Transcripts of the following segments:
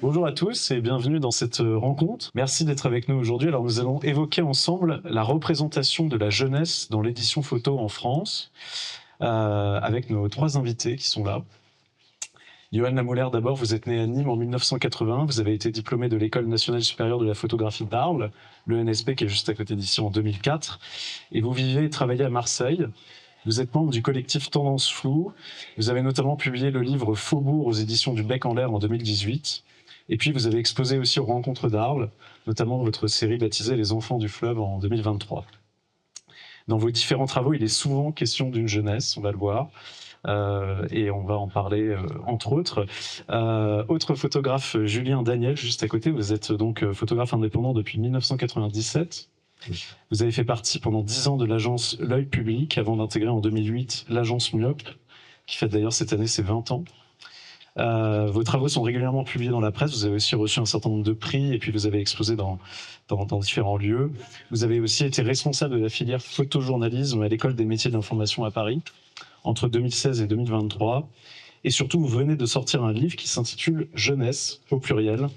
Bonjour à tous et bienvenue dans cette rencontre. Merci d'être avec nous aujourd'hui. Alors nous allons évoquer ensemble la représentation de la jeunesse dans l'édition photo en France avec nos trois invités qui sont là. Yoann Lamouler, d'abord, vous êtes né à Nîmes en 1980, vous avez été diplômé de l'École nationale supérieure de la photographie d'Arles, l'ENSP qui est juste à côté d'ici en 2004, et vous vivez et travaillez à Marseille. Vous êtes membre du collectif Tendance Floue, vous avez notamment publié le livre Faubourg aux éditions du Bec en l'air en 2018, et puis vous avez exposé aussi aux Rencontres d'Arles, notamment votre série baptisée Les Enfants du Fleuve en 2023. Dans vos différents travaux, il est souvent question d'une jeunesse, on va le voir, et on va en parler entre autres. Autre photographe, Julien Daniel, juste à côté, vous êtes donc photographe indépendant depuis 1997. Vous avez fait partie pendant 10 ans de l'agence L'Œil Public avant d'intégrer en 2008 l'agence Myope, qui fête d'ailleurs cette année ses 20 ans. Vos travaux sont régulièrement publiés dans la presse, vous avez aussi reçu un certain nombre de prix et puis vous avez exposé dans différents lieux. Vous avez aussi été responsable de la filière photojournalisme à l'École des métiers de l'information à Paris entre 2016 et 2023. Et surtout, vous venez de sortir un livre qui s'intitule Jeunesse, au pluriel,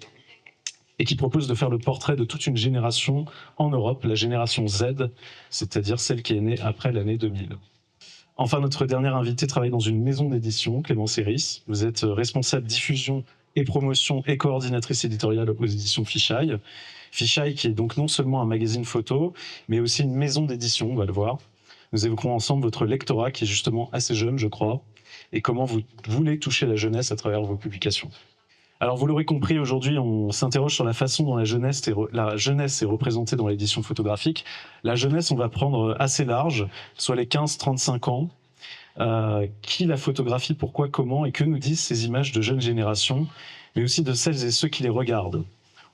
et qui propose de faire le portrait de toute une génération en Europe, la génération Z, c'est-à-dire celle qui est née après l'année 2000. Enfin, notre dernière invitée travaille dans une maison d'édition, Clémence Héris. Vous êtes responsable diffusion et promotion et coordinatrice éditoriale aux éditions Fichaille. Fichaille qui est donc non seulement un magazine photo, mais aussi une maison d'édition, on va le voir. Nous évoquerons ensemble votre lectorat qui est justement assez jeune, je crois, et comment vous voulez toucher la jeunesse à travers vos publications. Alors vous l'aurez compris, aujourd'hui on s'interroge sur la façon dont la jeunesse est représentée dans l'édition photographique. La jeunesse, on va prendre assez large, soit les 15-35 ans. Qui la photographie, pourquoi, comment, et que nous disent ces images de jeunes générations, mais aussi de celles et ceux qui les regardent.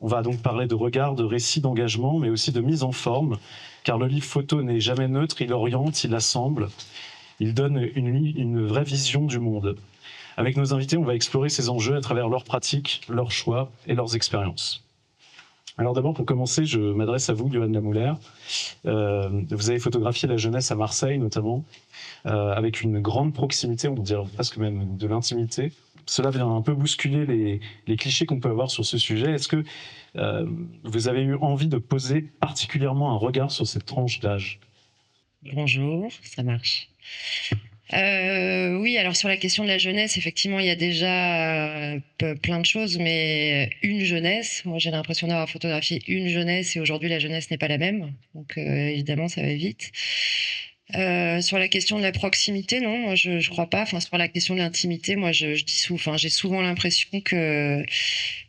On va donc parler de regard, de récit, d'engagement, mais aussi de mise en forme, car le livre photo n'est jamais neutre, il oriente, il assemble, il donne une vraie vision du monde. Avec nos invités, on va explorer ces enjeux à travers leurs pratiques, leurs choix et leurs expériences. Alors d'abord, pour commencer, je m'adresse à vous, Yoann Lamouler. Vous avez photographié la jeunesse à Marseille, notamment, avec une grande proximité, on dirait presque même de l'intimité. Cela vient un peu bousculer les clichés qu'on peut avoir sur ce sujet. Est-ce que vous avez eu envie de poser particulièrement un regard sur cette tranche d'âge ? Bonjour, ça marche. Oui, alors sur la question de la jeunesse, effectivement, il y a déjà plein de choses, mais une jeunesse, moi j'ai l'impression d'avoir photographié une jeunesse et aujourd'hui la jeunesse n'est pas la même, donc évidemment ça va vite. Sur la question de la proximité, non, moi je crois pas. Enfin, sur la question de l'intimité, moi je dis souvent, j'ai souvent l'impression que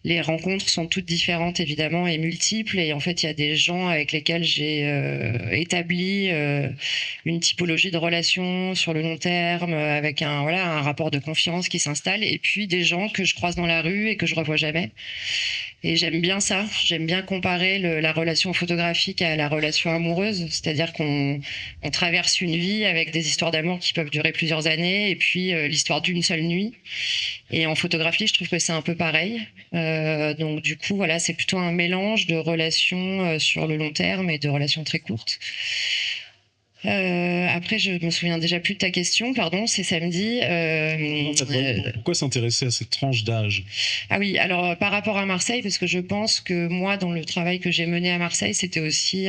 les rencontres sont toutes différentes évidemment et multiples. Et en fait, il y a des gens avec lesquels j'ai établi une typologie de relation sur le long terme, avec un rapport de confiance qui s'installe. Et puis des gens que je croise dans la rue et que je revois jamais. Et j'aime bien ça. J'aime bien comparer la relation photographique à la relation amoureuse, c'est-à-dire qu'on traverse une vie avec des histoires d'amour qui peuvent durer plusieurs années et puis l'histoire d'une seule nuit. Et en photographie, je trouve que c'est un peu pareil. Donc du coup, voilà, c'est plutôt un mélange de relations sur le long terme et de relations très courtes. Après, je me souviens déjà plus de ta question, pardon, c'est samedi. Pourquoi s'intéresser à cette tranche d'âge ? Ah oui, alors par rapport à Marseille, parce que je pense que moi, dans le travail que j'ai mené à Marseille, c'était aussi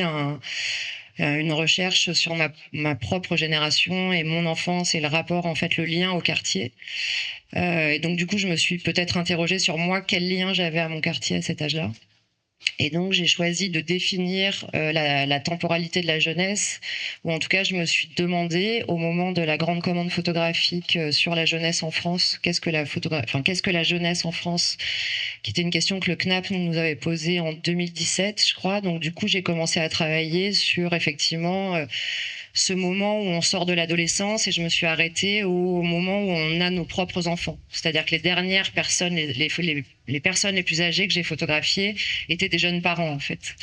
une recherche sur ma propre génération et mon enfance et le rapport, en fait, le lien au quartier. Et donc du coup, je me suis peut-être interrogée sur moi, quel lien j'avais à mon quartier à cet âge-là. Et donc, j'ai choisi de définir la temporalité de la jeunesse, ou en tout cas, je me suis demandé, au moment de la grande commande photographique sur la jeunesse en France, qu'est-ce que la jeunesse en France, qui était une question que le CNAP nous avait posée en 2017, je crois. Donc, du coup, j'ai commencé à travailler sur, effectivement, ce moment où on sort de l'adolescence, et je me suis arrêtée au moment où on a nos propres enfants. C'est-à-dire que les dernières personnes, les personnes les plus âgées que j'ai photographiées étaient des jeunes parents, en fait.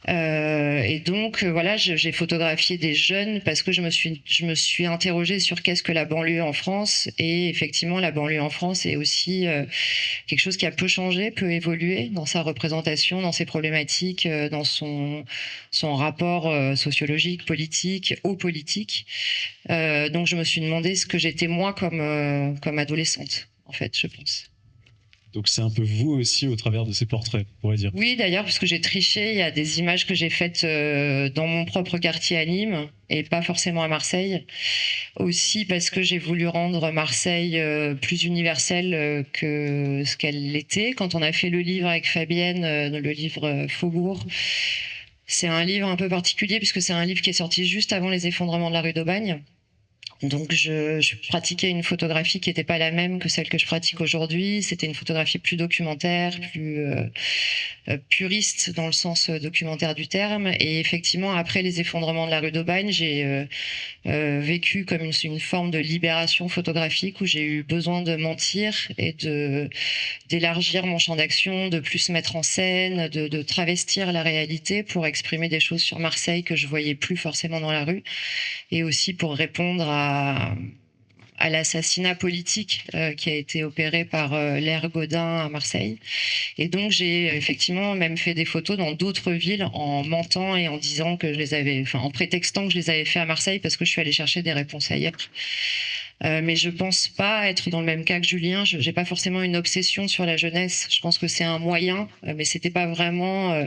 Et donc, voilà, j'ai photographié des jeunes parce que je me suis interrogée sur qu'est-ce que la banlieue en France. Et effectivement, la banlieue en France est aussi quelque chose qui a peu changé, peu évolué dans sa représentation, dans ses problématiques, dans son rapport sociologique, politique, aux politiques. Donc, je me suis demandé ce que j'étais moi comme adolescente, en fait, je pense. Donc c'est un peu vous aussi au travers de ces portraits, on pourrait dire. Oui, d'ailleurs, parce que j'ai triché, il y a des images que j'ai faites dans mon propre quartier à Nîmes et pas forcément à Marseille. Aussi parce que j'ai voulu rendre Marseille plus universelle que ce qu'elle l'était. Quand on a fait le livre avec Fabienne, le livre Faubourg, c'est un livre un peu particulier puisque c'est un livre qui est sorti juste avant les effondrements de la rue d'Aubagne. Donc je pratiquais une photographie qui n'était pas la même que celle que je pratique aujourd'hui. C'était une photographie plus documentaire, plus puriste dans le sens documentaire du terme. Et effectivement, après les effondrements de la rue d'Aubagne, j'ai vécu comme une forme de libération photographique où j'ai eu besoin de mentir et d'élargir mon champ d'action, de plus se mettre en scène, de travestir la réalité pour exprimer des choses sur Marseille que je voyais plus forcément dans la rue, et aussi pour répondre à l'assassinat politique qui a été opéré par l'ère Gaudin à Marseille. Et donc j'ai effectivement même fait des photos dans d'autres villes en mentant et en disant que je les avais, enfin en prétextant que je les avais fait à Marseille parce que je suis allée chercher des réponses ailleurs. Mais je pense pas être dans le même cas que Julien. Je n'ai pas forcément une obsession sur la jeunesse. Je pense que c'est un moyen, mais c'était pas vraiment.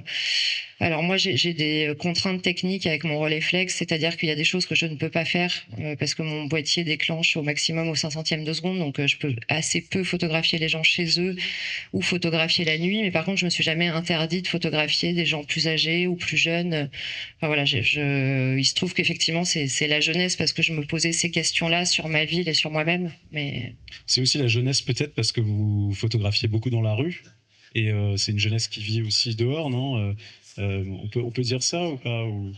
Alors moi, j'ai des contraintes techniques avec mon Rolleiflex, c'est-à-dire qu'il y a des choses que je ne peux pas faire parce que mon boîtier déclenche au maximum au 500e de seconde, donc je peux assez peu photographier les gens chez eux ou photographier la nuit. Mais par contre, je me suis jamais interdit de photographier des gens plus âgés ou plus jeunes. Enfin voilà, il se trouve qu'effectivement, c'est la jeunesse parce que je me posais ces questions-là sur ma ville et sur moi-même. Mais c'est aussi la jeunesse peut-être parce que vous photographiez beaucoup dans la rue. Et c'est une jeunesse qui vit aussi dehors, non on peut dire ça ou pas ou...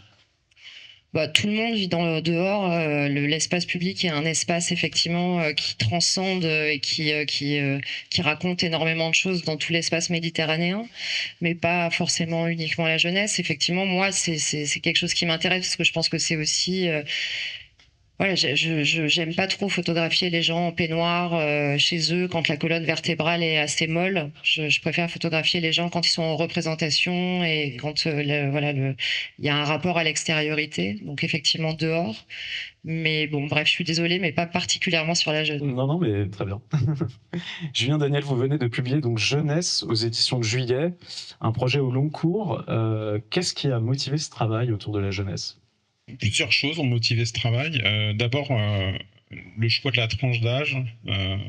Bah, tout le monde vit dehors. L'espace public est un espace effectivement qui transcende et qui raconte énormément de choses dans tout l'espace méditerranéen, mais pas forcément uniquement la jeunesse. Effectivement, moi, c'est quelque chose qui m'intéresse parce que je pense que c'est aussi voilà, j'aime pas trop photographier les gens en peignoir chez eux quand la colonne vertébrale est assez molle. Je préfère photographier les gens quand ils sont en représentation et quand il y a un rapport à l'extériorité. Donc effectivement dehors. Mais bon, bref, je suis désolée, mais pas particulièrement sur la jeunesse. Non, mais très bien. Julien Daniel, vous venez de publier donc Jeunesse aux éditions de Juillet, un projet au long cours. Qu'est-ce qui a motivé ce travail autour de la jeunesse ? Plusieurs choses ont motivé ce travail. D'abord, le choix de la tranche d'âge.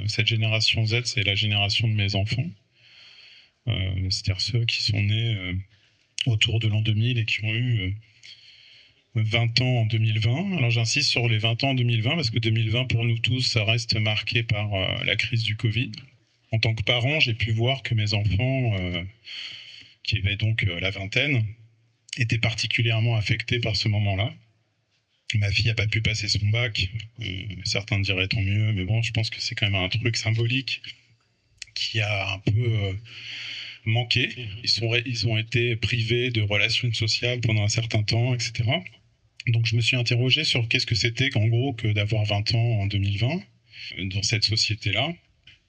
Cette génération Z, c'est la génération de mes enfants. C'est-à-dire ceux qui sont nés autour de l'an 2000 et qui ont eu 20 ans en 2020. Alors j'insiste sur les 20 ans en 2020 parce que 2020 pour nous tous, ça reste marqué par la crise du Covid. En tant que parent, j'ai pu voir que mes enfants, qui avaient donc la vingtaine, étaient particulièrement affectés par ce moment-là. Ma fille n'a pas pu passer son bac, certains diraient tant mieux, mais bon, je pense que c'est quand même un truc symbolique qui a un peu manqué. Ils ont été privés de relations sociales pendant un certain temps, etc. Donc je me suis interrogé sur qu'est-ce que c'était qu'en gros que d'avoir 20 ans en 2020 dans cette société-là.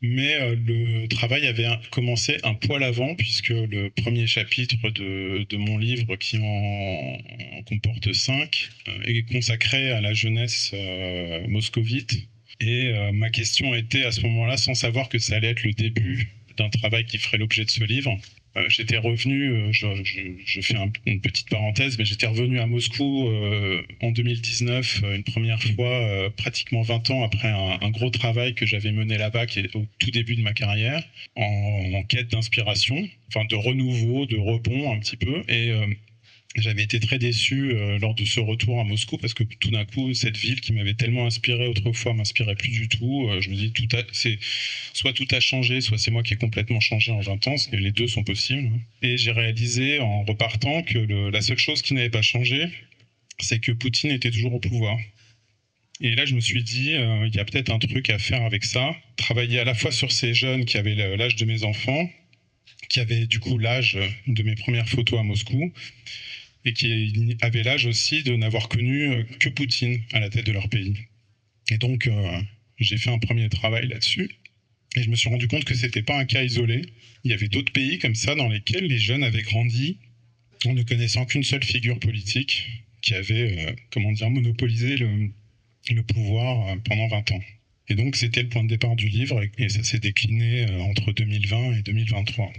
Mais le travail avait commencé un poil avant, puisque le premier chapitre de mon livre, qui en comporte 5, est consacré à la jeunesse moscovite. Et ma question était à ce moment-là, sans savoir que ça allait être le début d'un travail qui ferait l'objet de ce livre, j'étais revenu, je fais une petite parenthèse, mais j'étais revenu à Moscou en 2019, une première fois, pratiquement 20 ans après un gros travail que j'avais mené là-bas, qui est au tout début de ma carrière, en quête d'inspiration, enfin de renouveau, de rebond un petit peu. Et j'avais été très déçu lors de ce retour à Moscou parce que tout d'un coup, cette ville qui m'avait tellement inspiré autrefois m'inspirait plus du tout. Je me dis, soit tout a changé, soit c'est moi qui ai complètement changé en 20 ans, parce que les deux sont possibles. Et j'ai réalisé en repartant que la seule chose qui n'avait pas changé, c'est que Poutine était toujours au pouvoir. Et là, je me suis dit, il y a peut-être un truc à faire avec ça. Travailler à la fois sur ces jeunes qui avaient l'âge de mes enfants, qui avaient du coup l'âge de mes premières photos à Moscou, et qui avaient l'âge aussi de n'avoir connu que Poutine à la tête de leur pays. Et donc, j'ai fait un premier travail là-dessus, et je me suis rendu compte que c'était pas un cas isolé. Il y avait d'autres pays comme ça dans lesquels les jeunes avaient grandi en ne connaissant qu'une seule figure politique qui avait, monopolisé le pouvoir pendant 20 ans. Et donc, c'était le point de départ du livre, et ça s'est décliné entre 2020 et 2023.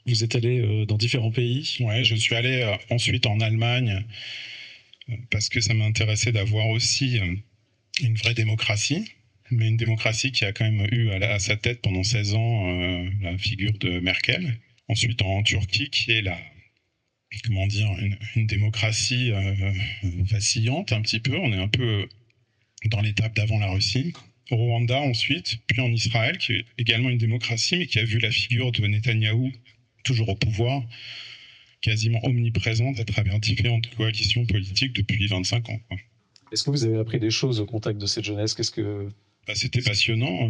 Vous êtes allé dans différents pays? Ouais, je suis allé ensuite en Allemagne, parce que ça m'intéressait d'avoir aussi une vraie démocratie, mais une démocratie qui a quand même eu à sa tête pendant 16 ans la figure de Merkel. Ensuite en Turquie, qui est une démocratie vacillante un petit peu. On est un peu dans l'étape d'avant la Russie. Au Rwanda ensuite, puis en Israël, qui est également une démocratie, mais qui a vu la figure de Netanyahou, toujours au pouvoir, quasiment omniprésente à travers différentes coalitions politiques depuis 25 ans. Est-ce que vous avez appris des choses au contact de cette jeunesse? C'était passionnant.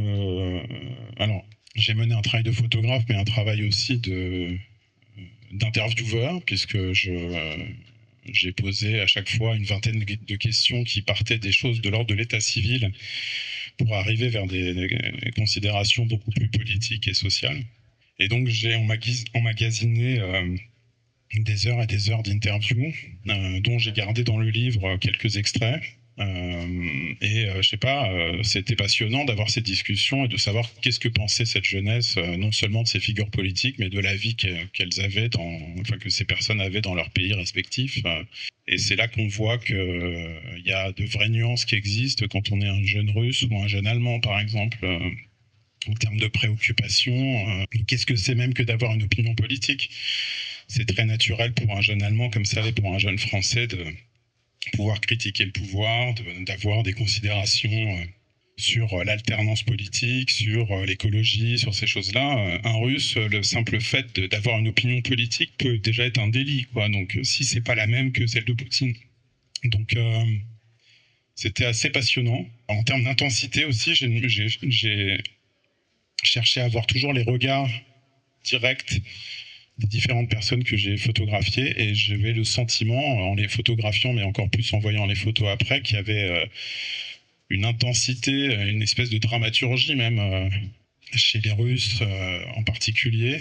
Alors, j'ai mené un travail de photographe, mais un travail aussi d'intervieweur, puisque j'ai posé à chaque fois une vingtaine de questions qui partaient des choses de l'ordre de l'état civil pour arriver vers des considérations beaucoup plus politiques et sociales. Et donc, j'ai emmagasiné des heures et des heures d'interviews, dont j'ai gardé dans le livre quelques extraits. Je sais pas, c'était passionnant d'avoir cette discussion et de savoir qu'est-ce que pensait cette jeunesse, non seulement de ces figures politiques, mais de la vie qu'elles avaient, que ces personnes avaient dans leurs pays respectifs. Et c'est là qu'on voit qu'il y a de vraies nuances qui existent quand on est un jeune russe ou un jeune allemand, par exemple, en termes de préoccupation. Qu'est-ce que c'est même que d'avoir une opinion politique? C'est très naturel pour un jeune allemand, comme ça l'est pour un jeune français, de pouvoir critiquer le pouvoir, d'avoir des considérations sur l'alternance politique, sur l'écologie, sur ces choses-là. Un russe, le simple fait d'avoir une opinion politique peut déjà être un délit, quoi. Donc si c'est pas la même que celle de Poutine. Donc c'était assez passionnant. En termes d'intensité aussi, j'ai cherché à avoir toujours les regards directs des différentes personnes que j'ai photographiées, et j'avais le sentiment, en les photographiant, mais encore plus en voyant les photos après, qu'il y avait une intensité, une espèce de dramaturgie même, chez les Russes en particulier,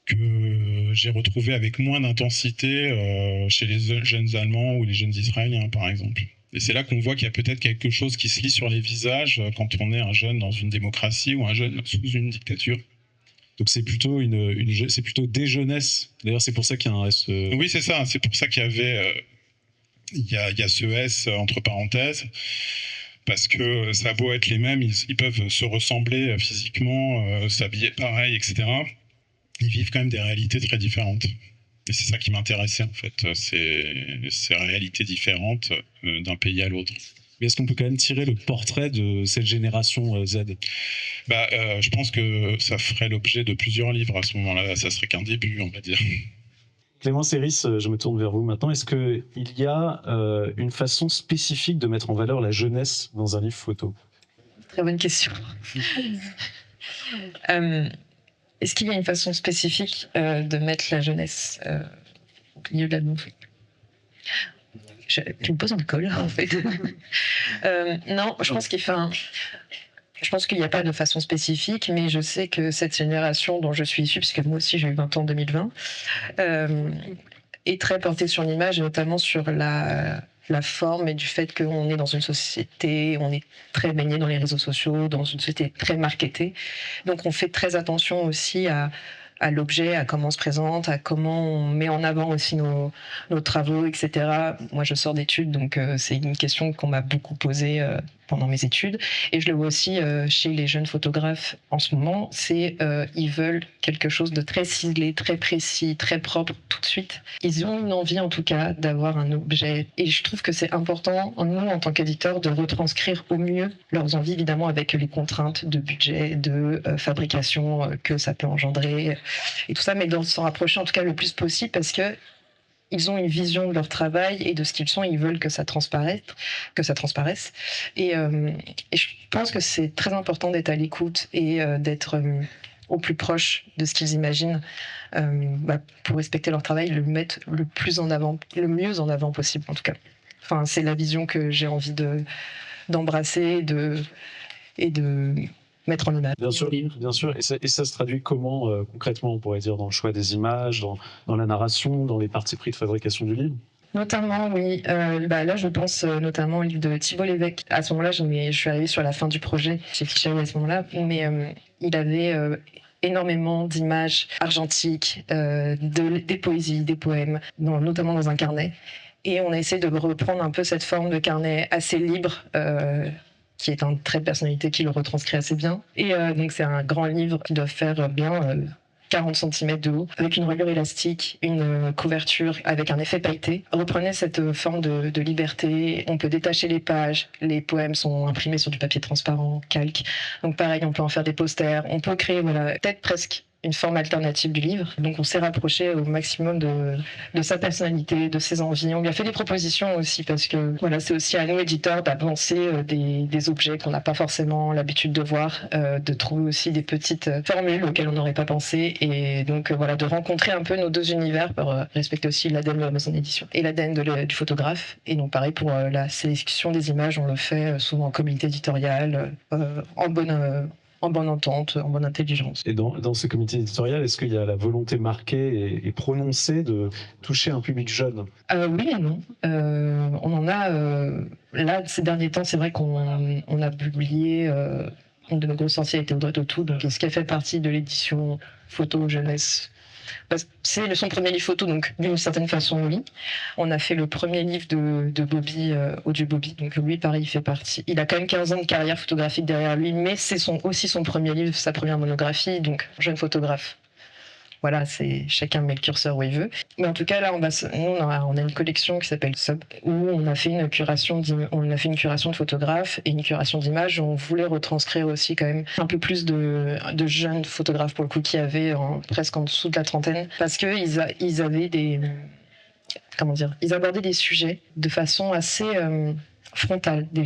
que j'ai retrouvé avec moins d'intensité chez les jeunes Allemands ou les jeunes Israéliens, par exemple. Et c'est là qu'on voit qu'il y a peut-être quelque chose qui se lit sur les visages quand on est un jeune dans une démocratie ou un jeune sous une dictature. Donc c'est plutôt c'est plutôt des jeunesses. D'ailleurs, c'est pour ça qu'il y a un S. Oui, c'est ça. C'est pour ça qu'il y avait il y a ce S entre parenthèses, parce que ça a beau être les mêmes, ils peuvent se ressembler physiquement, s'habiller pareil, etc. Ils vivent quand même des réalités très différentes. Et c'est ça qui m'intéressait, en fait, ces réalités différentes d'un pays à l'autre. Mais est-ce qu'on peut quand même tirer le portrait de cette génération Z? Je pense que ça ferait l'objet de plusieurs livres à ce moment-là. Ça serait qu'un début, on va dire. Clémence Herris, je me tourne vers vous maintenant. Est-ce qu'il y a une façon spécifique de mettre en valeur la jeunesse dans un livre photo? Très bonne question. Est-ce qu'il y a une façon spécifique de mettre la jeunesse au milieu de la bouffe? Tu me poses en colle, en fait. Non, je pense qu'il n'y a pas de façon spécifique, mais je sais que cette génération dont je suis issue, puisque moi aussi j'ai eu 20 ans en 2020, est très portée sur l'image, et notamment sur la forme, et du fait qu'on est dans une société, on est très baigné dans les réseaux sociaux, dans une société très marketée. Donc on fait très attention aussi à l'objet, à comment on se présente, à comment on met en avant aussi nos travaux, etc. Moi, je sors d'études, donc c'est une question qu'on m'a beaucoup posée pendant mes études. Et je le vois aussi chez les jeunes photographes en ce moment, ils veulent quelque chose de très ciselé, très précis, très propre tout de suite. Ils ont une envie, en tout cas, d'avoir un objet. Et je trouve que c'est important, nous, en tant qu'éditeurs, de retranscrire au mieux leurs envies, évidemment, avec les contraintes de budget, de fabrication que ça peut engendrer, et tout ça, mais de s'en rapprocher, en tout cas, le plus possible, parce que ils ont une vision de leur travail et de ce qu'ils sont, et ils veulent que ça transparaisse. Et je pense que c'est très important d'être à l'écoute et d'être au plus proche de ce qu'ils imaginent pour respecter leur travail, le mettre le mieux en avant possible, en tout cas. Enfin, c'est la vision que j'ai envie d'embrasser et de mettre en image. Bien sûr. Et ça se traduit comment concrètement, on pourrait dire, dans le choix des images, dans la narration, dans les parties pris de fabrication du livre? Notamment, oui. Là, je pense notamment au livre de Thibault Lévesque. À ce moment-là, je suis arrivée sur la fin du projet chez Fischer à ce moment-là, mais il avait énormément d'images argentiques, des poésies, des poèmes, notamment dans un carnet. Et on a essayé de reprendre un peu cette forme de carnet assez libre, qui est un trait de personnalité qui le retranscrit assez bien. Et donc, c'est un grand livre qui doit faire bien 40 cm de haut, avec une reliure élastique, une couverture avec un effet pailleté. Reprenez cette forme de liberté. On peut détacher les pages. Les poèmes sont imprimés sur du papier transparent, calque. Donc pareil, on peut en faire des posters. On peut créer, peut-être presque une forme alternative du livre. Donc on s'est rapproché au maximum de sa personnalité, de ses envies. On lui a fait des propositions aussi parce que c'est aussi à nous éditeurs d'avancer des objets qu'on n'a pas forcément l'habitude de voir, de trouver aussi des petites formules auxquelles on n'aurait pas pensé et donc de rencontrer un peu nos deux univers pour respecter aussi l'ADN de la maison d'édition et l'ADN du photographe. Et donc pareil pour la sélection des images, on le fait souvent en comité éditorial, en bonne entente, en bonne intelligence. Et dans ce comité éditorial, est-ce qu'il y a la volonté marquée et prononcée de toucher un public jeune ? Oui et non. On en a... là, ces derniers temps, c'est vrai qu'on a publié... une de nos grosses sorties a été Audrey Tautou, donc ce qui a fait partie de l'édition photo jeunesse. C'est son premier livre photo, donc d'une certaine façon, oui. On a fait le premier livre de Bobby, Audio Bobby, donc lui, pareil, il fait partie. Il a quand même 15 ans de carrière photographique derrière lui, mais c'est aussi son premier livre, sa première monographie, donc jeune photographe. Voilà, c'est chacun met le curseur où il veut. Mais en tout cas, là, on a une collection qui s'appelle Sub, où on a fait une curation de photographes et une curation d'images. On voulait retranscrire aussi quand même un peu plus de jeunes photographes, pour le coup, qui avaient presque en dessous de la trentaine, parce qu'ils avaient ils abordaient des sujets de façon assez frontale, des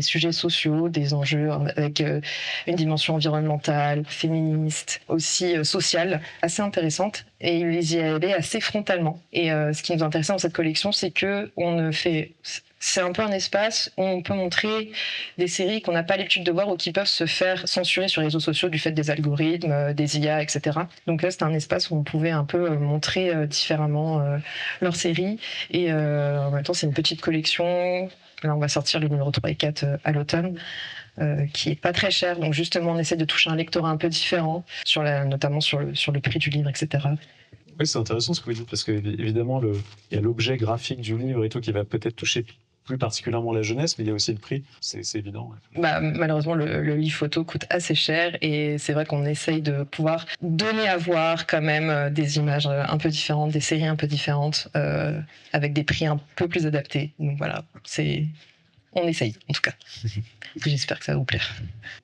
sujets sociaux, des enjeux avec une dimension environnementale, féministe, aussi sociale, assez intéressante. Et ils y allaient assez frontalement. Et ce qui nous intéressait dans cette collection, c'est que c'est un peu un espace où on peut montrer des séries qu'on n'a pas l'habitude de voir ou qui peuvent se faire censurer sur les réseaux sociaux du fait des algorithmes, des IA, etc. Donc là, c'était un espace où on pouvait un peu montrer différemment leurs séries. Et en même temps, c'est une petite collection. Là, on va sortir les numéros 3 et 4 à l'automne, qui est pas très cher. Donc justement, on essaie de toucher un lectorat un peu différent, notamment sur le prix du livre, etc. Oui, c'est intéressant ce que vous dites, parce qu'évidemment, il y a l'objet graphique du livre et tout qui va peut-être toucher plus particulièrement la jeunesse, mais il y a aussi le prix, c'est évident. Ouais. Malheureusement, le livre photo coûte assez cher et c'est vrai qu'on essaye de pouvoir donner à voir quand même des images un peu différentes, des séries un peu différentes, avec des prix un peu plus adaptés. Donc voilà, on essaye en tout cas. J'espère que ça va vous plaire.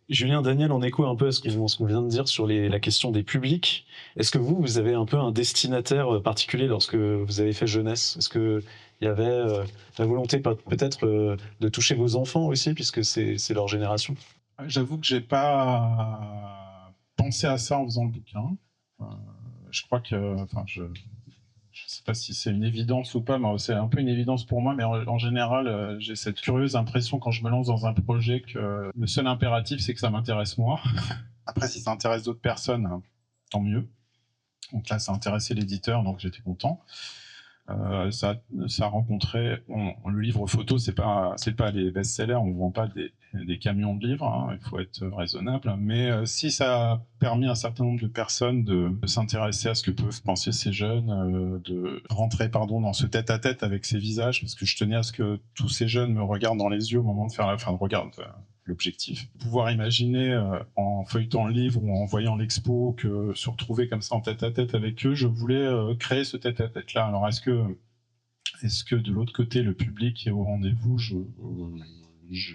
Julien, Daniel, en écho un peu à ce qu'on vient de dire sur la question des publics, est-ce que vous avez un peu un destinataire particulier lorsque vous avez fait jeunesse ? Est-ce qu'il y avait la volonté peut-être de toucher vos enfants aussi, puisque c'est leur génération ? J'avoue que j'ai pas pensé à ça en faisant le bouquin. Je crois que... je sais pas si c'est une évidence ou pas, mais c'est un peu une évidence pour moi, mais en général, j'ai cette curieuse impression quand je me lance dans un projet que le seul impératif, c'est que ça m'intéresse moi. Après, si ça intéresse d'autres personnes, tant mieux. Donc là, ça intéressait l'éditeur, donc j'étais content. Ça a rencontré... le livre photo, c'est pas les best-sellers, on vend pas des camions de livres, hein, il faut être raisonnable. Mais si ça a permis à un certain nombre de personnes de s'intéresser à ce que peuvent penser ces jeunes, de rentrer dans ce tête-à-tête avec ces visages, parce que je tenais à ce que tous ces jeunes me regardent dans les yeux au moment de faire l'objectif. Pouvoir imaginer en feuilletant le livre ou en voyant l'expo que se retrouver comme ça en tête-à-tête avec eux, je voulais créer ce tête-à-tête-là. Alors est-ce que de l'autre côté le public est au rendez-vous ?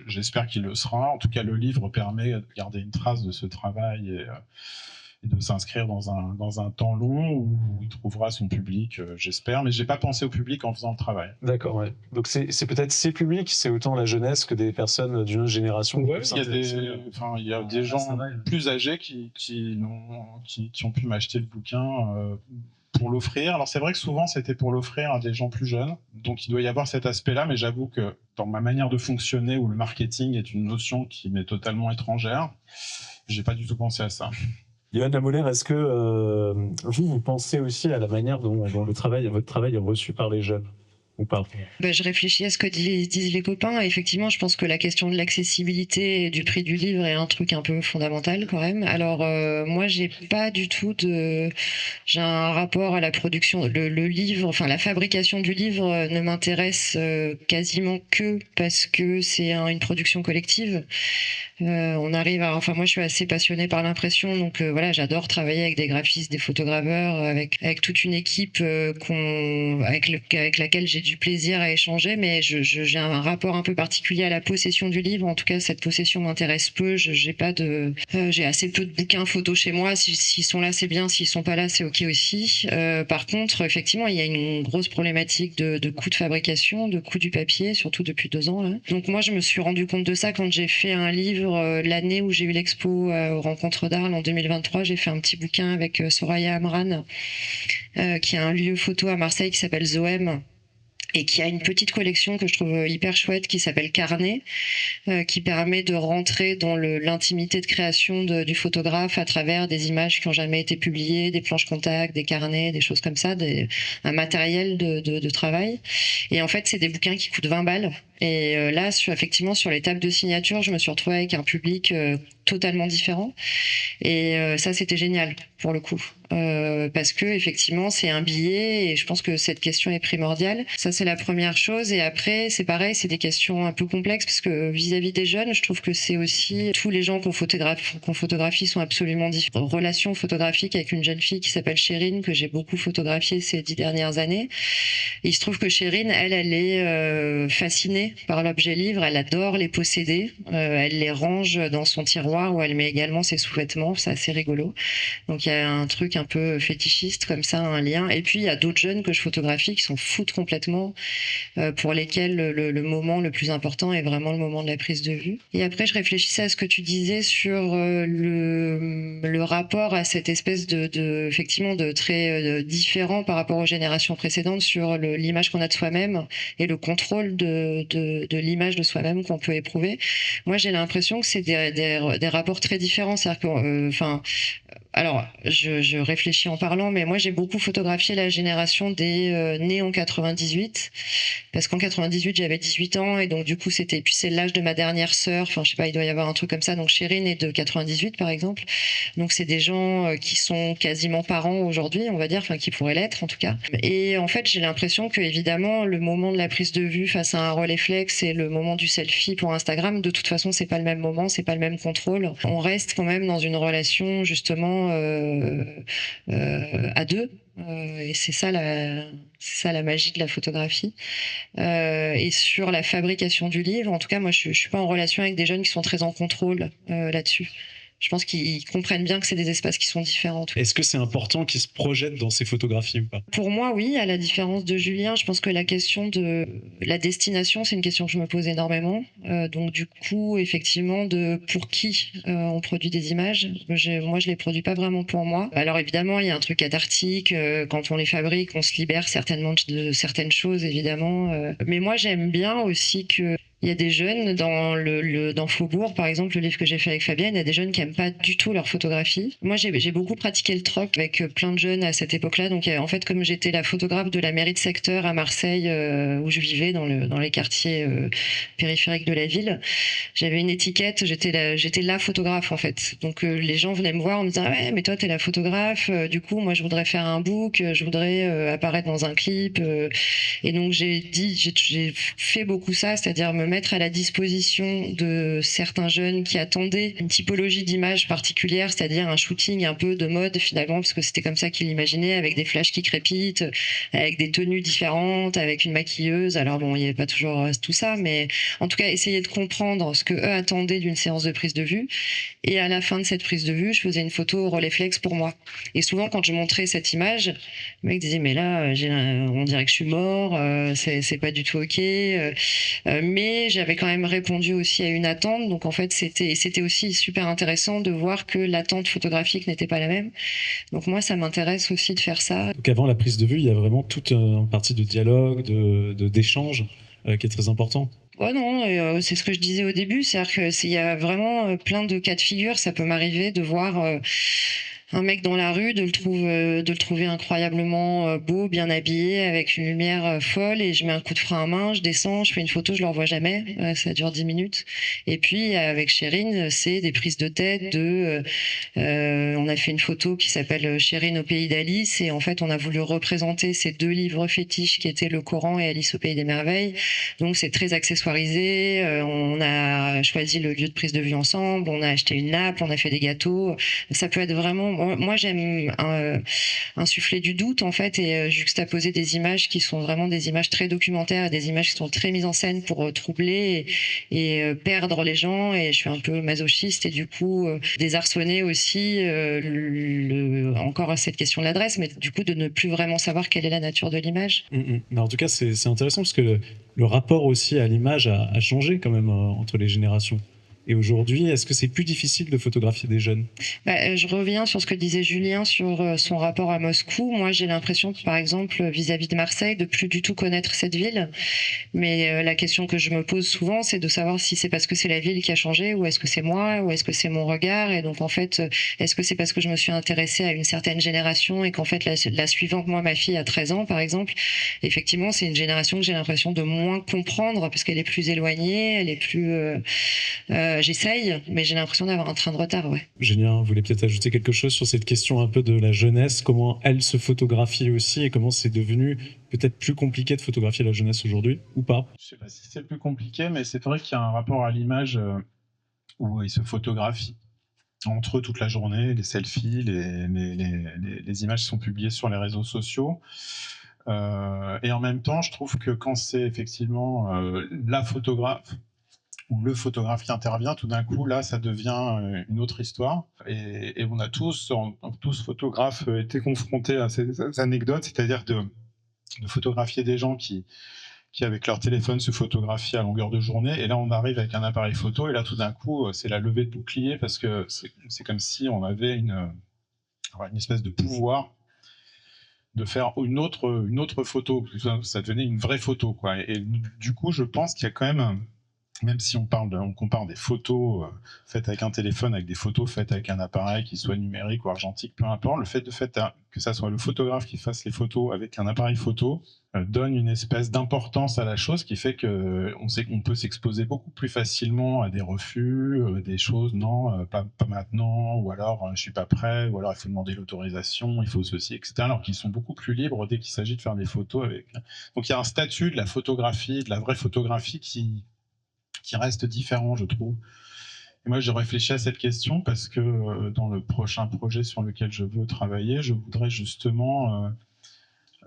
J'espère qu'il le sera. En tout cas, le livre permet de garder une trace de ce travail et de s'inscrire dans un temps long où il trouvera son public, j'espère. Mais j'ai pas pensé au public en faisant le travail. D'accord, ouais. Donc c'est peut-être ces publics, c'est autant la jeunesse que des personnes d'une autre génération. Ouais, il y a des gens plus âgés qui ont pu m'acheter le bouquin pour l'offrir. Alors c'est vrai que souvent c'était pour l'offrir à des gens plus jeunes, donc il doit y avoir cet aspect-là, mais j'avoue que dans ma manière de fonctionner, où le marketing est une notion qui m'est totalement étrangère, j'ai pas du tout pensé à ça. Yoann Lamolaire, est-ce que vous pensez aussi à la manière dont votre travail est reçu par les jeunes ? ou pas? Je réfléchis à ce que disent les copains. Et effectivement, je pense que la question de l'accessibilité et du prix du livre est un truc un peu fondamental quand même. Alors, moi, j'ai pas du tout de... J'ai un rapport à la production. Le livre, enfin, la fabrication du livre ne m'intéresse quasiment que parce que c'est une production collective. On arrive à... Enfin, moi, je suis assez passionnée par l'impression. Donc, voilà, j'adore travailler avec des graphistes, des photograveurs, avec toute une équipe avec laquelle j'ai du plaisir à échanger, mais j'ai un rapport un peu particulier à la possession du livre. En tout cas, cette possession m'intéresse peu. J'ai assez peu de bouquins photos chez moi. S'ils sont là, c'est bien. S'ils sont pas là, c'est ok aussi. Par contre, effectivement, il y a une grosse problématique de coût de fabrication, de coût du papier, surtout depuis 2 ans. Là. Donc moi, je me suis rendu compte de ça quand j'ai fait un livre l'année où j'ai eu l'expo aux Rencontres d'Arles en 2023. J'ai fait un petit bouquin avec Soraya Amran, qui a un lieu photo à Marseille qui s'appelle Zoem, et qui a une petite collection que je trouve hyper chouette qui s'appelle Carnet, qui permet de rentrer dans l'intimité de création du photographe à travers des images qui n'ont jamais été publiées, des planches contact, des carnets, des choses comme ça, un matériel de travail. Et en fait, c'est des bouquins qui coûtent 20 balles. Et là, effectivement, sur les tables de signature, je me suis retrouvée avec un public totalement différent. Et ça, c'était génial, pour le coup. Parce que effectivement, c'est un billet et je pense que cette question est primordiale. Ça, c'est la première chose. Et après, c'est pareil, c'est des questions un peu complexes parce que vis-à-vis des jeunes, je trouve que c'est aussi tous les gens qu'on photographie sont absolument différents. Relation photographique avec une jeune fille qui s'appelle Chérine, que j'ai beaucoup photographiée ces 10 dernières années. Et il se trouve que Chérine, elle est fascinée par l'objet livre. Elle adore les posséder. Elle les range dans son tiroir où elle met également ses sous-vêtements. C'est assez rigolo. Donc il y a un truc un peu fétichiste comme ça, un lien. Et puis il y a d'autres jeunes que je photographie qui s'en foutent complètement, pour lesquels le moment le plus important est vraiment le moment de la prise de vue. Et après je réfléchissais à ce que tu disais sur le rapport à cette espèce effectivement de très différent par rapport aux générations précédentes sur l'image qu'on a de soi-même et le contrôle de l'image de soi-même qu'on peut éprouver. Moi j'ai l'impression que c'est des rapports très différents. C'est-à-dire que, alors, je réfléchis en parlant, mais moi j'ai beaucoup photographié la génération des nés en 98, parce qu'en 98 j'avais 18 ans et donc du coup puis c'est l'âge de ma dernière sœur. Enfin, je sais pas, il doit y avoir un truc comme ça. Donc Chérine est de 98 par exemple. Donc c'est des gens qui sont quasiment parents aujourd'hui, on va dire, enfin qui pourraient l'être en tout cas. Et en fait j'ai l'impression que évidemment le moment de la prise de vue face à un Rolleiflex et le moment du selfie pour Instagram, de toute façon c'est pas le même moment, c'est pas le même contrôle. On reste quand même dans une relation justement à deux. Et c'est ça la magie de la photographie. Et sur la fabrication du livre, en tout cas, moi, je suis pas en relation avec des jeunes qui sont très en contrôle là-dessus. Je pense qu'ils comprennent bien que c'est des espaces qui sont différents. Est-ce que c'est important qu'ils se projettent dans ces photographies ou pas? Pour moi, oui, à la différence de Julien, je pense que la question de la destination, c'est une question que je me pose énormément. Donc du coup, effectivement, pour qui on produit des images. Moi, je les produis pas vraiment pour moi. Alors évidemment, il y a un truc cathartique. Quand on les fabrique, on se libère certainement de certaines choses, évidemment. Mais moi, j'aime bien aussi que il y a des jeunes dans Faubourg, par exemple, le livre que j'ai fait avec Fabienne, il y a des jeunes qui aiment pas du tout leur photographie. Moi, j'ai beaucoup pratiqué le troc avec plein de jeunes à cette époque-là. Donc, en fait, comme j'étais la photographe de la mairie de secteur à Marseille, où je vivais dans les quartiers périphériques de la ville, j'avais une étiquette. J'étais la photographe, en fait. Donc, les gens venaient me voir en me disant, ah ouais, mais toi, t'es la photographe. Du coup, moi, je voudrais faire un book, je voudrais apparaître dans un clip. Et donc, j'ai fait beaucoup ça, c'est-à-dire me mettre à la disposition de certains jeunes qui attendaient une typologie d'image particulière, c'est-à-dire un shooting un peu de mode finalement, parce que c'était comme ça qu'ils l'imaginaient, avec des flashs qui crépitent, avec des tenues différentes, avec une maquilleuse. Alors bon, il n'y avait pas toujours tout ça, mais en tout cas, essayer de comprendre ce que eux attendaient d'une séance de prise de vue. Et à la fin de cette prise de vue, je faisais une photo Rolleiflex pour moi. Et souvent, quand je montrais cette image, le mec disait, mais là, on dirait que je suis mort, c'est pas du tout ok. Mais j'avais quand même répondu aussi à une attente. Donc en fait, c'était aussi super intéressant de voir que l'attente photographique n'était pas la même. Donc moi, ça m'intéresse aussi de faire ça. Donc avant la prise de vue, il y a vraiment toute une partie de dialogue, d'échange qui est très important. Ouais, non, c'est ce que je disais au début, c'est-à-dire qu'il y a vraiment plein de cas de figure. Ça peut m'arriver de voir un mec dans la rue, de le trouver incroyablement beau, bien habillé, avec une lumière folle, et je mets un coup de frein à main, je descends, je fais une photo, je le revois jamais, ça dure 10 minutes. Et puis avec Chérine, c'est des prises de tête on a fait une photo qui s'appelle Chérine au pays d'Alice, et en fait on a voulu représenter ces deux livres fétiches qui étaient le Coran et Alice au pays des merveilles. Donc c'est très accessoirisé, on a choisi le lieu de prise de vue ensemble, on a acheté une nappe, on a fait des gâteaux. Ça peut être vraiment, moi j'aime insuffler du doute en fait, et juxtaposer des images qui sont vraiment des images très documentaires, des images qui sont très mises en scène pour troubler et perdre les gens. Et je suis un peu masochiste, et du coup désarçonner aussi encore cette question de l'adresse, mais du coup de ne plus vraiment savoir quelle est la nature de l'image. Mais en tout cas, c'est intéressant parce que le rapport aussi à l'image a changé quand même entre les générations. Et aujourd'hui, est-ce que c'est plus difficile de photographier des jeunes? Je reviens sur ce que disait Julien sur son rapport à Moscou. Moi, j'ai l'impression, par exemple, vis-à-vis de Marseille, de plus du tout connaître cette ville. Mais la question que je me pose souvent, c'est de savoir si c'est parce que c'est la ville qui a changé, ou est-ce que c'est moi, ou est-ce que c'est mon regard. Et donc, en fait, est-ce que c'est parce que je me suis intéressée à une certaine génération, et qu'en fait, la suivante, moi, ma fille a 13 ans, par exemple, effectivement, c'est une génération que j'ai l'impression de moins comprendre, parce qu'elle est plus éloignée, elle est plus... j'essaye, mais j'ai l'impression d'avoir un train de retard, ouais. Julien, vous voulez peut-être ajouter quelque chose sur cette question un peu de la jeunesse, comment elle se photographie aussi, et comment c'est devenu peut-être plus compliqué de photographier la jeunesse aujourd'hui, ou pas? Je sais pas si c'est plus compliqué, mais c'est vrai qu'il y a un rapport à l'image où ils se photographient entre eux toute la journée, les selfies, les images sont publiées sur les réseaux sociaux. Et en même temps, je trouve que quand c'est effectivement la photographe ou le photographe qui intervient, tout d'un coup, là, ça devient une autre histoire. Et on a tous photographes, été confrontés à ces anecdotes, c'est-à-dire de photographier des gens qui, avec leur téléphone, se photographient à longueur de journée. Et là, on arrive avec un appareil photo, et là, tout d'un coup, c'est la levée de bouclier, parce que c'est comme si on avait une espèce de pouvoir de faire une autre photo. Ça devenait une vraie photo, quoi. Et du coup, je pense qu'il y a quand même si on compare des photos faites avec un téléphone avec des photos faites avec un appareil, qui soit numérique ou argentique, peu importe, le fait que ça soit le photographe qui fasse les photos avec un appareil photo donne une espèce d'importance à la chose, qui fait qu'on sait qu'on peut s'exposer beaucoup plus facilement à des refus, des choses, non, pas maintenant, ou alors je suis pas prêt, ou alors il faut demander l'autorisation, il faut ceci, etc. Alors qu'ils sont beaucoup plus libres dès qu'il s'agit de faire des photos avec. Donc il y a un statut de la photographie, de la vraie photographie qui reste différent, je trouve. Et moi, j'ai réfléchi à cette question parce que dans le prochain projet sur lequel je veux travailler, je voudrais justement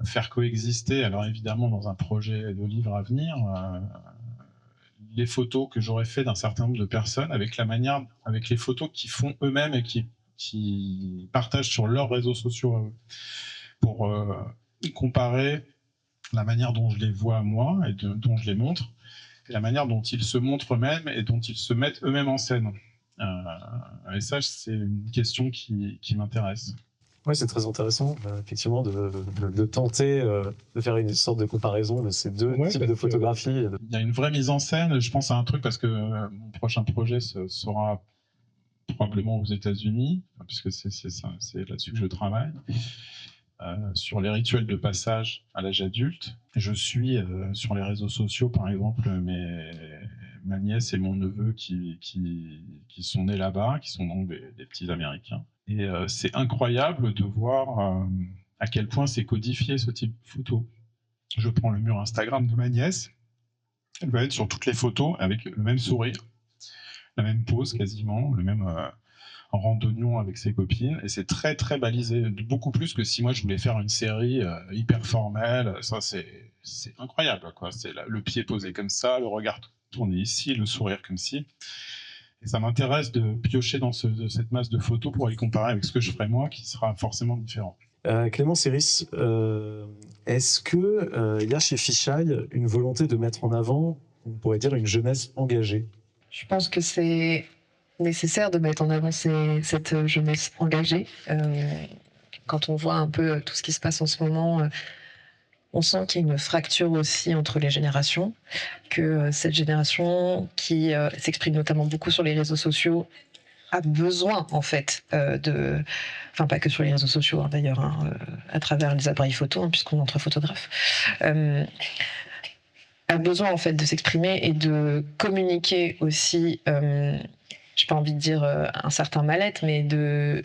faire coexister, alors évidemment dans un projet de livre à venir, les photos que j'aurais fait d'un certain nombre de personnes avec les photos qu'ils font eux-mêmes et qui partagent sur leurs réseaux sociaux pour comparer la manière dont je les vois moi et dont je les montre, et la manière dont ils se montrent eux-mêmes et dont ils se mettent eux-mêmes en scène. Et ça, c'est une question qui m'intéresse. Oui, c'est très intéressant, effectivement, de tenter de faire une sorte de comparaison de ces deux types de photographies. Il y a une vraie mise en scène. Je pense à un truc, parce que mon prochain projet sera probablement aux États-Unis, puisque c'est là-dessus que je travaille. Sur les rituels de passage à l'âge adulte. Je suis sur les réseaux sociaux, par exemple, ma nièce et mon neveu qui sont nés là-bas, qui sont donc des petits Américains. Et c'est incroyable de voir à quel point c'est codifié, ce type de photo. Je prends le mur Instagram de ma nièce, elle va être sur toutes les photos avec le même sourire, la même pose quasiment, le même... en randonnion avec ses copines, et c'est très très balisé, beaucoup plus que si moi je voulais faire une série hyper formelle. Ça, c'est incroyable, quoi. C'est le pied posé comme ça, le regard tourné ici, le sourire comme ci. Et ça m'intéresse de piocher dans cette masse de photos pour les comparer avec ce que je ferais moi, qui sera forcément différent. Clémence Iris, est-ce qu'il y a chez Fisheye une volonté de mettre en avant, on pourrait dire, une jeunesse engagée? Je pense que c'est nécessaire de mettre en avant cette jeunesse engagée. Quand on voit un peu tout ce qui se passe en ce moment, on sent qu'il y a une fracture aussi entre les générations, que cette génération qui s'exprime notamment beaucoup sur les réseaux sociaux a besoin en fait enfin pas que sur les réseaux sociaux d'ailleurs, à travers les appareils photo, puisqu'on est entre photographes, a besoin en fait de s'exprimer et de communiquer aussi. J'ai pas envie de dire un certain mal-être, mais de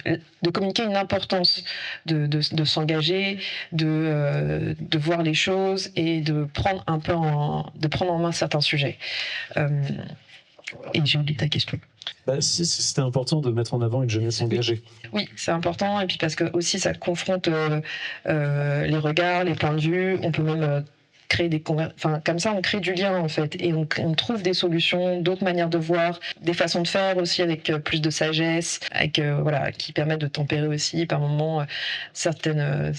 communiquer une importance, de s'engager, de voir les choses et de prendre en main certains sujets. Et j'ai oublié ta question. Si c'était important de mettre en avant une jeunesse engagée. Oui, c'est important, et puis parce que aussi ça confronte les regards, les points de vue. On peut même créer comme ça on crée du lien en fait, et on trouve des solutions, d'autres manières de voir, des façons de faire aussi avec plus de sagesse, avec qui permettent de tempérer aussi par moments certaines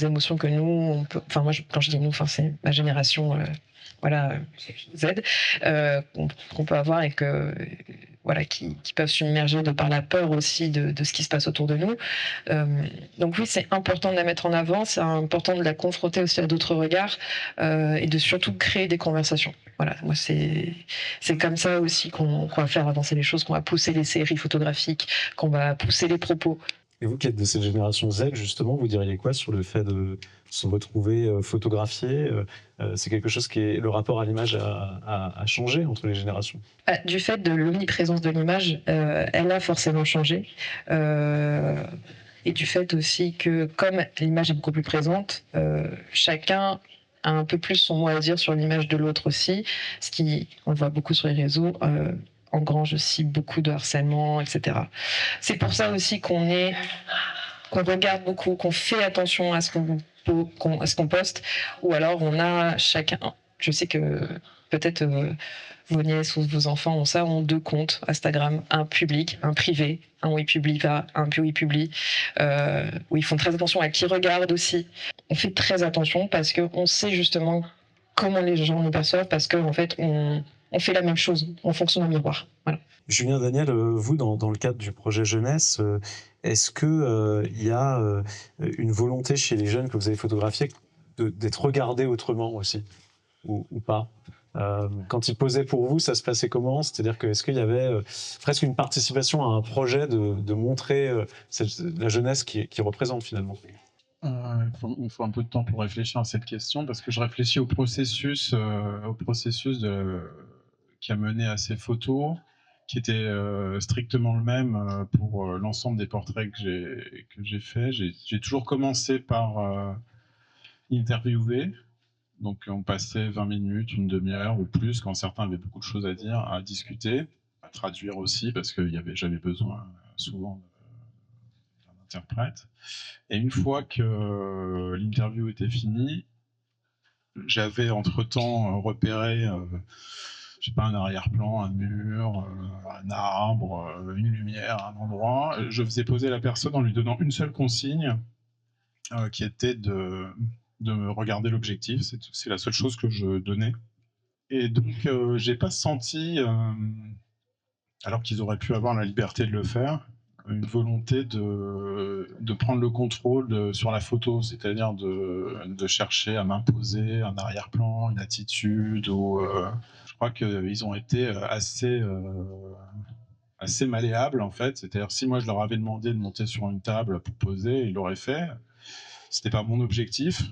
émotions que nous on peut, moi quand je dis nous, c'est ma génération Z, qu'on peut avoir, et que qui peuvent submerger de par la peur aussi de ce qui se passe autour de nous. Donc oui, c'est important de la mettre en avant, c'est important de la confronter aussi à d'autres regards, et de surtout créer des conversations. Voilà, moi c'est comme ça aussi qu'on va faire avancer les choses, qu'on va pousser les séries photographiques, qu'on va pousser les propos. Et vous qui êtes de cette génération Z, justement, vous diriez quoi sur le fait de se retrouver photographié? C'est quelque chose le rapport à l'image a changé entre les générations? Du fait de l'omniprésence de l'image, elle a forcément changé. Et du fait aussi que, comme l'image est beaucoup plus présente, chacun a un peu plus son mot à dire sur l'image de l'autre aussi, on le voit beaucoup sur les réseaux, engrange aussi beaucoup de harcèlement, etc. C'est pour ça aussi qu'on regarde beaucoup, qu'on fait attention à ce qu'on poste, ou alors on a chacun. Je sais que peut-être vos nièces ou vos enfants ont 2 comptes Instagram, un public, un privé, un où ils publient pas, un où ils publient, où ils font très attention à qui regarde aussi. On fait très attention parce qu'on sait justement comment les gens nous perçoivent, parce qu'en fait on fait la même chose, on fonctionne en miroir. Voilà. Julien, Daniel, vous, dans le cadre du projet jeunesse, est-ce que il y a une volonté chez les jeunes que vous avez photographiés d'être regardés autrement aussi, ou pas? Quand ils posaient pour vous, ça se passait comment? C'est-à-dire est-ce qu'il y avait presque une participation à un projet de montrer la jeunesse qui représente finalement? Il faut un peu de temps pour réfléchir à cette question, parce que je réfléchis au processus qui a mené à ces photos, qui était strictement le même pour l'ensemble des portraits que j'ai faits. J'ai toujours commencé par interviewer. Donc on passait 20 minutes, une demi-heure ou plus, quand certains avaient beaucoup de choses à dire, à discuter, à traduire aussi, parce que j'avais besoin souvent d'un interprète. Et une fois que l'interview était finie, j'avais entre-temps repéré je sais pas, un arrière-plan, un mur, un arbre, une lumière, un endroit. Je faisais poser la personne en lui donnant une seule consigne, qui était de me regarder l'objectif. C'est la seule chose que je donnais. Et donc, j'ai pas senti, alors qu'ils auraient pu avoir la liberté de le faire, une volonté de prendre le contrôle sur la photo, c'est-à-dire de chercher à m'imposer un arrière-plan, une attitude, ou je crois qu'ils ont été assez malléables en fait. C'est-à-dire, si moi je leur avais demandé de monter sur une table pour poser, ils l'auraient fait. C'était pas mon objectif.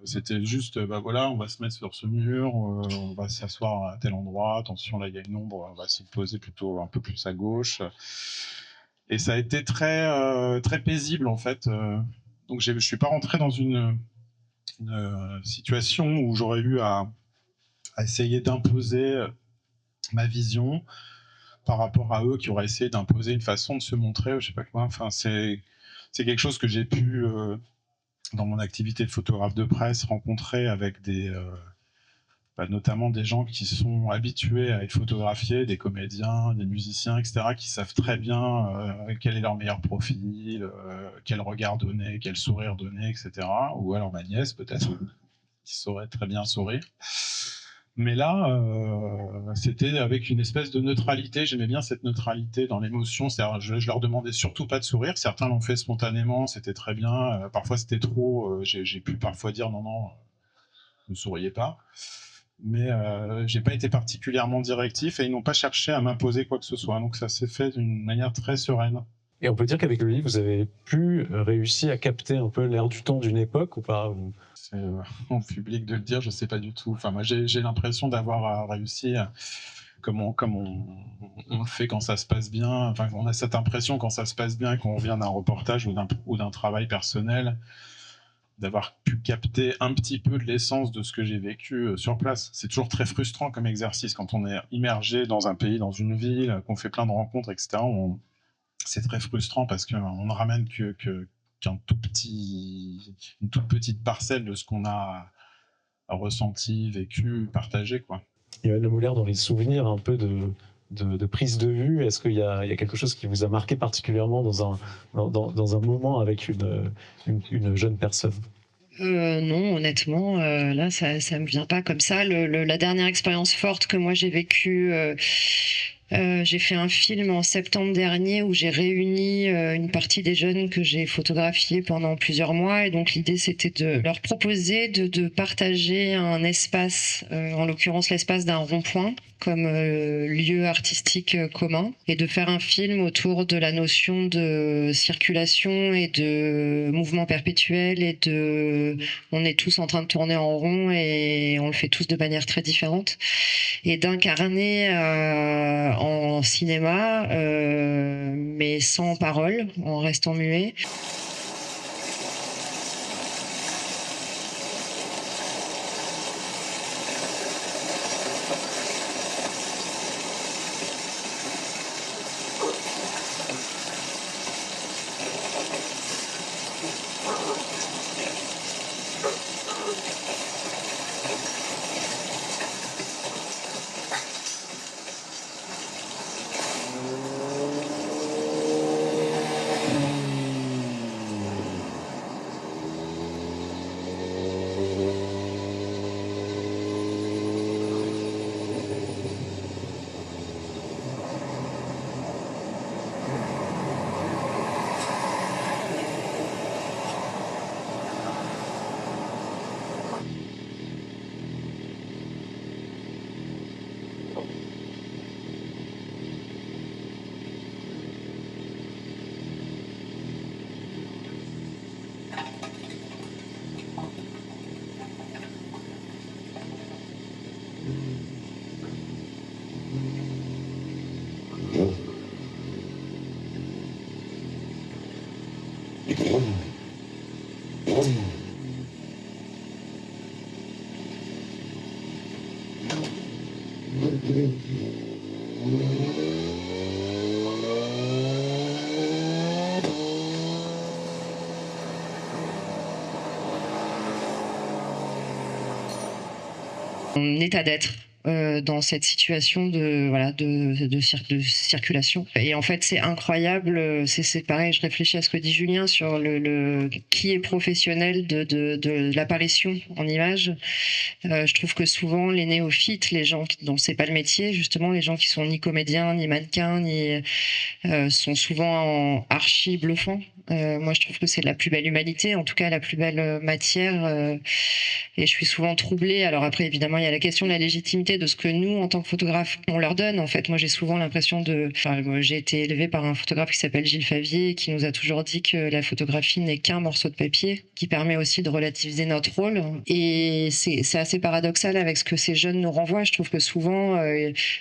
C'était juste, on va se mettre sur ce mur, on va s'asseoir à tel endroit, attention là il y a une ombre, on va s'y poser plutôt un peu plus à gauche. Et ça a été très, très paisible en fait. Donc je suis pas rentré dans une situation où j'aurais eu à essayer d'imposer ma vision par rapport à eux qui auraient essayé d'imposer une façon de se montrer, je sais pas quoi. Enfin, c'est quelque chose que j'ai pu, dans mon activité de photographe de presse, rencontrer avec notamment des gens qui sont habitués à être photographiés, des comédiens, des musiciens, etc., qui savent très bien quel est leur meilleur profil, quel regard donner, quel sourire donner, etc. Ou alors ma nièce, peut-être, qui saurait très bien sourire. Mais là, c'était avec une espèce de neutralité. J'aimais bien cette neutralité dans l'émotion. C'est-à-dire, je leur demandais surtout pas de sourire. Certains l'ont fait spontanément, c'était très bien. Parfois, c'était trop. J'ai pu parfois dire non, ne souriez pas. mais j'ai pas été particulièrement directif et ils n'ont pas cherché à m'imposer quoi que ce soit. Donc ça s'est fait d'une manière très sereine. Et on peut dire qu'avec le livre, vous avez pu réussir à capter un peu l'air du temps d'une époque ou pas? C'est en public de le dire, je sais pas du tout. Enfin, moi, j'ai l'impression d'avoir réussi, comme on le fait quand ça se passe bien. Enfin, on a cette impression quand ça se passe bien, qu'on vient d'un reportage ou d'un travail personnel, d'avoir pu capter un petit peu de l'essence de ce que j'ai vécu sur place. C'est toujours très frustrant comme exercice quand on est immergé dans un pays, dans une ville, qu'on fait plein de rencontres, etc. C'est très frustrant parce qu'on ne ramène qu'un une toute petite parcelle de ce qu'on a ressenti, vécu, partagé, quoi. Yoann Le Moulaire, dans les souvenirs un peu de prise de vue, est-ce qu'il y a quelque chose qui vous a marqué particulièrement dans un moment avec une jeune personne? Non, honnêtement, là, ça me vient pas comme ça. La dernière expérience forte que moi j'ai vécue, j'ai fait un film en septembre dernier où j'ai réuni une partie des jeunes que j'ai photographiés pendant plusieurs mois. Et donc l'idée, c'était de leur proposer de partager un espace, en l'occurrence l'espace d'un rond-point, comme lieu artistique commun, et de faire un film autour de la notion de circulation et de mouvement perpétuel et on est tous en train de tourner en rond et on le fait tous de manière très différente, et d'incarner en cinéma, mais sans parole, en restant muet. Mon état d'être dans cette situation de circulation. Et en fait, c'est incroyable. C'est pareil, je réfléchis à ce que dit Julien sur qui est professionnel de l'apparition en image. Je trouve que souvent, les néophytes, les gens dont c'est pas le métier, justement, les gens qui sont ni comédiens, ni mannequins, sont souvent archi bluffants. Moi, je trouve que c'est la plus belle humanité, en tout cas la plus belle matière. Et je suis souvent troublée. Alors après, évidemment, il y a la question de la légitimité de ce que nous, en tant que photographes, on leur donne. En fait, moi, j'ai souvent l'impression j'ai été élevée par un photographe qui s'appelle Gilles Favier, qui nous a toujours dit que la photographie n'est qu'un morceau de papier, qui permet aussi de relativiser notre rôle. Et c'est assez paradoxal avec ce que ces jeunes nous renvoient. Je trouve que souvent,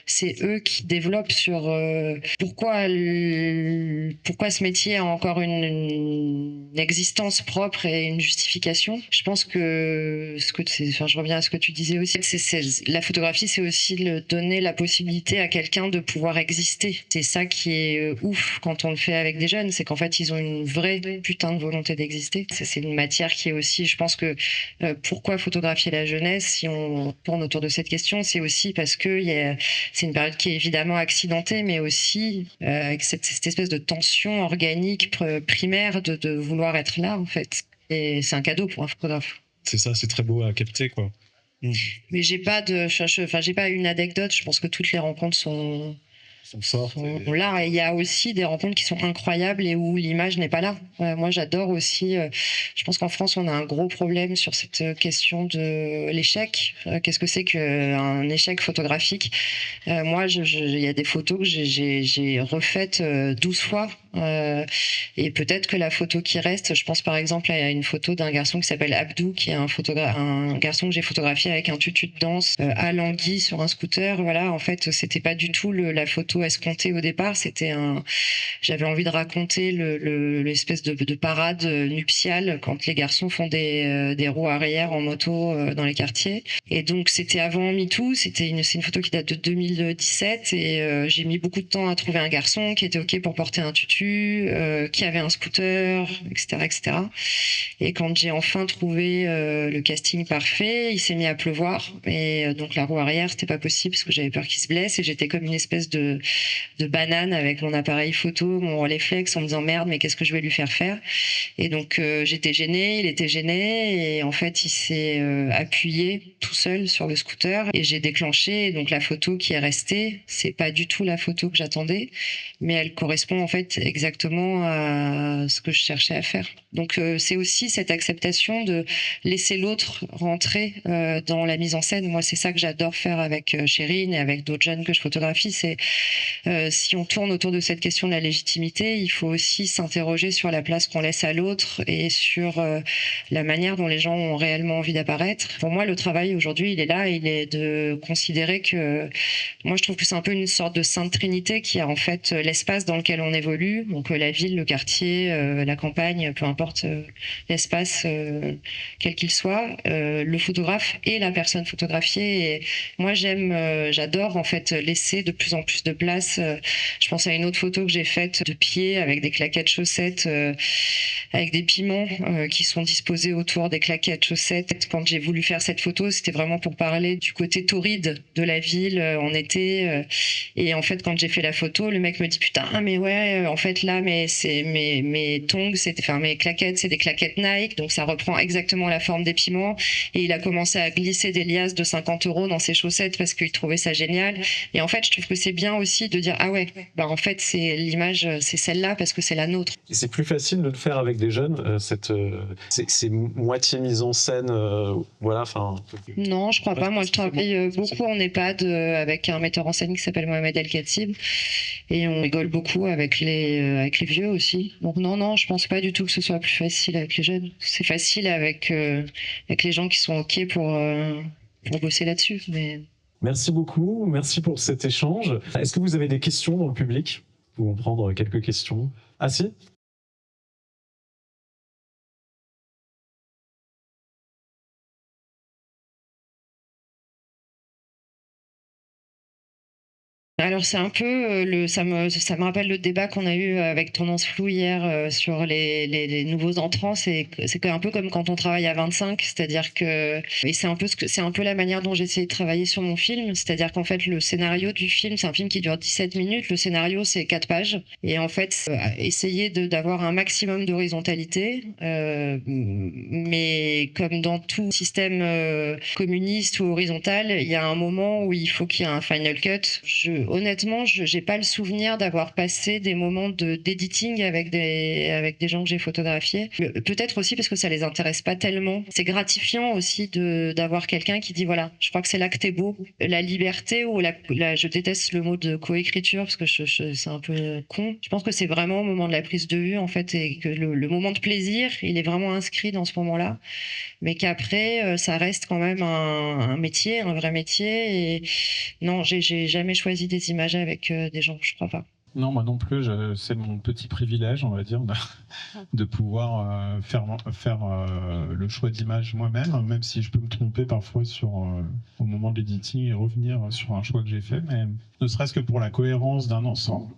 c'est eux qui développent sur pourquoi ce métier a encore une existence propre et une justification. Je pense que je reviens à ce que tu disais aussi. La photographie, c'est aussi donner la possibilité à quelqu'un de pouvoir exister. C'est ça qui est ouf quand on le fait avec des jeunes, c'est qu'en fait, ils ont une vraie putain de volonté d'exister. C'est une matière qui est aussi, je pense que pourquoi photographier la jeunesse, si on tourne autour de cette question, c'est aussi parce que c'est une période qui est évidemment accidentée, mais aussi avec cette espèce de tension organique primaire de vouloir être là, en fait. Et c'est un cadeau pour un photographe. C'est ça, c'est très beau à capter, quoi. Mais j'ai pas une anecdote. Je pense que toutes les rencontres sont sont fortes. Là, il y a aussi des rencontres qui sont incroyables et où l'image n'est pas là. Moi, j'adore aussi. Je pense qu'en France, on a un gros problème sur cette question de l'échec. Qu'est-ce que c'est qu'un échec photographique? Moi, il y a des photos que j'ai refaites 12 fois. Et peut-être que la photo qui reste, je pense par exemple à une photo d'un garçon qui s'appelle Abdou, qui est un garçon que j'ai photographié avec un tutu de danse à Languille sur un scooter. Voilà, en fait, c'était pas du tout la photo escomptée au départ. J'avais envie de raconter l'espèce de parade nuptiale quand les garçons font des roues arrière en moto dans les quartiers. Et donc c'était avant MeToo. C'est une photo qui date de 2017 et j'ai mis beaucoup de temps à trouver un garçon qui était ok pour porter un tutu, qui avait un scooter, etc., etc. Et quand j'ai enfin trouvé le casting parfait, il s'est mis à pleuvoir et donc la roue arrière c'était pas possible parce que j'avais peur qu'il se blesse et j'étais comme une espèce de banane avec mon appareil photo, mon réflexe en me disant merde mais qu'est-ce que je vais lui faire. Et donc j'étais gênée, il était gêné et en fait il s'est appuyé tout seul sur le scooter et j'ai déclenché. Et donc la photo qui est restée, c'est pas du tout la photo que j'attendais, mais elle correspond en fait exactement à ce que je cherchais à faire. Donc c'est aussi cette acceptation de laisser l'autre rentrer dans la mise en scène. Moi c'est ça que j'adore faire avec Chérine et avec d'autres jeunes que je photographie. C'est si on tourne autour de cette question de la légitimité, il faut aussi s'interroger sur la place qu'on laisse à l'autre et sur la manière dont les gens ont réellement envie d'apparaître. Pour moi, le travail aujourd'hui, il est là, il est de considérer que... Moi, je trouve que c'est un peu une sorte de sainte trinité qui a en fait l'espace dans lequel on évolue, donc la ville, le quartier, la campagne, peu importe l'espace, quel qu'il soit, le photographe et la personne photographiée. Et moi, j'adore en fait laisser de plus en plus de place. Je pense à une autre photo que j'ai faite de pied avec des claquettes chaussettes, avec des piments qui sont disposés autour des claquettes chaussettes. Quand j'ai voulu faire cette photo, c'était vraiment pour parler du côté torride de la ville en été. Et en fait, quand j'ai fait la photo, le mec me dit putain, mais ouais, en fait là, mais c'est mes tongs, mes claquettes, c'est des claquettes Nike, donc ça reprend exactement la forme des piments. Et il a commencé à glisser des liasses de 50 € dans ses chaussettes parce qu'il trouvait ça génial. Et en fait, je trouve que c'est bien aussi de dire ah ouais, bah en fait c'est l'image, c'est celle-là parce que c'est la nôtre. Et c'est plus facile de le faire avec des jeunes, ces moitié mise en scène, voilà, enfin. Non, je crois pas. Moi, je travaille beaucoup en EHPAD avec un metteur en scène qui s'appelle Mohamed El Khatib et on rigole beaucoup avec les vieux aussi. Donc non, je pense pas du tout que ce soit plus facile avec les jeunes. C'est facile avec les gens qui sont ok pour bosser là-dessus. Mais... Merci beaucoup, merci pour cet échange. Est-ce que vous avez des questions dans le public? Nous pouvons prendre quelques questions. Ah si? Alors c'est un peu ça me rappelle le débat qu'on a eu avec Tendance Floue hier sur les nouveaux entrants. C'est un peu comme quand on travaille à 25, c'est-à-dire que et c'est un peu la manière dont j'ai essayé de travailler sur mon film, c'est-à-dire qu'en fait le scénario du film, c'est un film qui dure 17 minutes, le scénario c'est 4 pages et en fait essayer d'avoir un maximum d'horizontalité, mais comme dans tout système communiste ou horizontal, il y a un moment où il faut qu'il y ait un final cut. Honnêtement, je n'ai pas le souvenir d'avoir passé des moments d'editing avec des gens que j'ai photographiés. Peut-être aussi parce que ça les intéresse pas tellement. C'est gratifiant aussi d'avoir quelqu'un qui dit voilà, je crois que c'est là que t'es beau. La liberté ou je déteste le mot de coécriture parce que c'est un peu con. Je pense que c'est vraiment au moment de la prise de vue en fait et que le moment de plaisir, il est vraiment inscrit dans ce moment-là. Mais qu'après, ça reste quand même un métier, un vrai métier. Et non, j'ai jamais choisi des images avec des gens, je crois pas. Non, moi non plus, c'est mon petit privilège, on va dire, de pouvoir faire le choix d'image moi-même, même si je peux me tromper parfois au moment de l'editing et revenir sur un choix que j'ai fait, mais ne serait-ce que pour la cohérence d'un ensemble.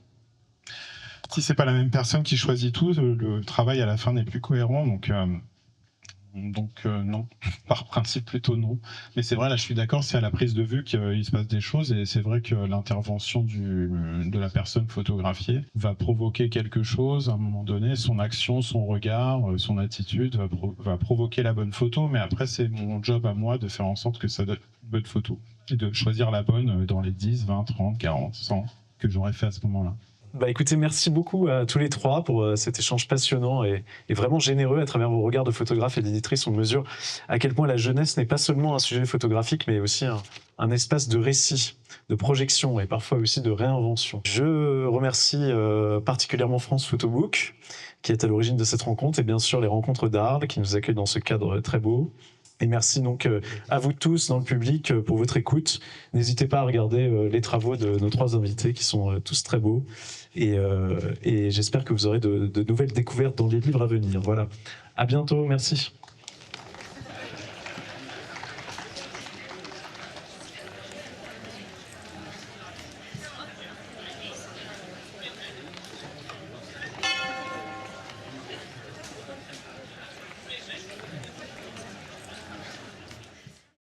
Si c'est pas la même personne qui choisit tout, le travail à la fin n'est plus cohérent, donc non, par principe plutôt non. Mais c'est vrai, là je suis d'accord, c'est à la prise de vue qu'il se passe des choses et c'est vrai que l'intervention de la personne photographiée va provoquer quelque chose à un moment donné, son action, son regard, son attitude va provoquer la bonne photo, mais après c'est mon job à moi de faire en sorte que ça donne une bonne photo et de choisir la bonne dans les 10, 20, 30, 40, 100. que j'aurais fait à ce moment-là. Bah écoutez, merci beaucoup à tous les trois pour cet échange passionnant et vraiment généreux à travers vos regards de photographes et d'éditrices. On mesure à quel point la jeunesse n'est pas seulement un sujet photographique, mais aussi un espace de récit, de projection et parfois aussi de réinvention. Je remercie particulièrement France Photobook, qui est à l'origine de cette rencontre, et bien sûr les rencontres d'Arles, qui nous accueillent dans ce cadre très beau. Et merci donc à vous tous dans le public pour votre écoute. N'hésitez pas à regarder les travaux de nos trois invités qui sont tous très beaux. Et j'espère que vous aurez de nouvelles découvertes dans les livres à venir. Voilà. À bientôt. Merci.